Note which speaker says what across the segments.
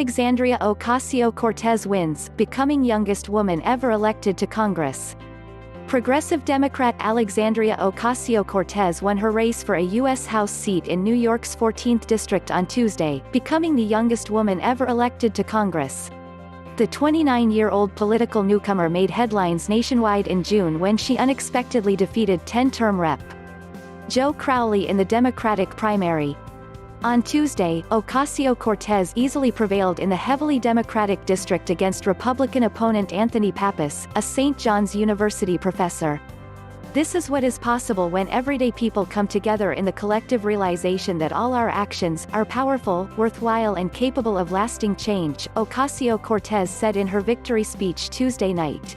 Speaker 1: Alexandria Ocasio-Cortez wins, becoming youngest woman ever elected to Congress. Progressive Democrat Alexandria Ocasio-Cortez won her race for a U.S. House seat in New York's 14th District on Tuesday, becoming the youngest woman ever elected to Congress. The 29-year-old political newcomer made headlines nationwide in June when she unexpectedly defeated 10-term Rep. Joe Crowley in the Democratic primary. On Tuesday, Ocasio-Cortez easily prevailed in the heavily Democratic district against Republican opponent Anthony Pappas, a St. John's University professor. This is what is possible when everyday people come together in the collective realization that all our actions are powerful, worthwhile and capable of lasting change, Ocasio-Cortez said in her victory speech Tuesday night.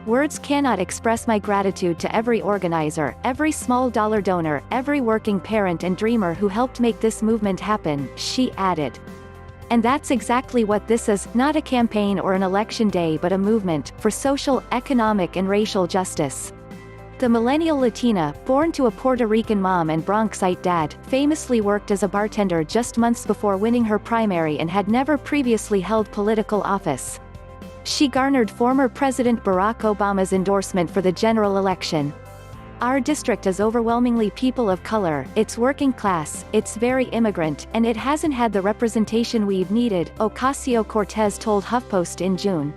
Speaker 1: Words cannot express my gratitude to every organizer, every small-dollar donor, every working parent and dreamer who helped make this movement happen, she added. And that's exactly what this is, not a campaign or an election day but a movement, for social, economic and racial justice. The millennial Latina, born to a Puerto Rican mom and Bronxite dad, famously worked as a bartender just months before winning her primary and had never previously held political office. She garnered former President Barack Obama's endorsement for the general election. Our district is overwhelmingly people of color, it's working class, it's very immigrant, and it hasn't had the representation we've needed, Ocasio-Cortez told HuffPost in June.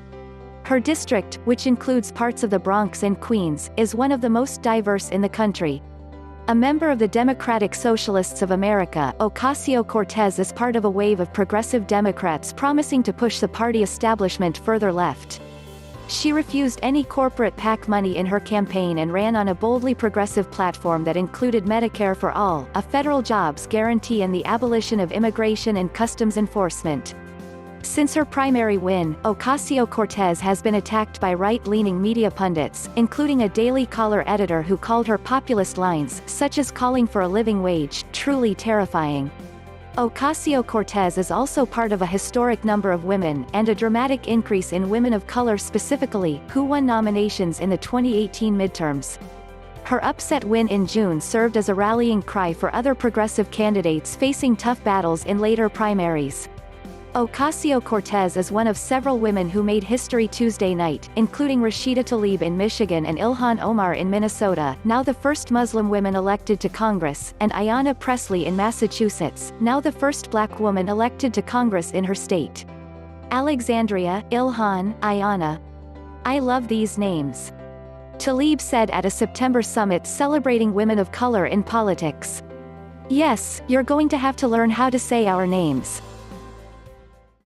Speaker 1: Her district, which includes parts of the Bronx and Queens, is one of the most diverse in the country. A member of the Democratic Socialists of America, Ocasio-Cortez is part of a wave of progressive Democrats promising to push the party establishment further left. She refused any corporate PAC money in her campaign and ran on a boldly progressive platform that included Medicare for all, a federal jobs guarantee and the abolition of immigration and customs enforcement. Since her primary win, Ocasio-Cortez has been attacked by right-leaning media pundits, including a Daily Caller editor who called her populist lines, such as calling for a living wage, truly terrifying. Ocasio-Cortez is also part of a historic number of women, and a dramatic increase in women of color specifically, who won nominations in the 2018 midterms. Her upset win in June served as a rallying cry for other progressive candidates facing tough battles in later primaries. Ocasio-Cortez is one of several women who made history Tuesday night, including Rashida Tlaib in Michigan and Ilhan Omar in Minnesota, now the first Muslim women elected to Congress, and Ayanna Pressley in Massachusetts, now the first black woman elected to Congress in her state. Alexandria, Ilhan, Ayanna. I love these names. Tlaib said at a September summit celebrating women of color in politics. Yes, you're going to have to learn how to say our names.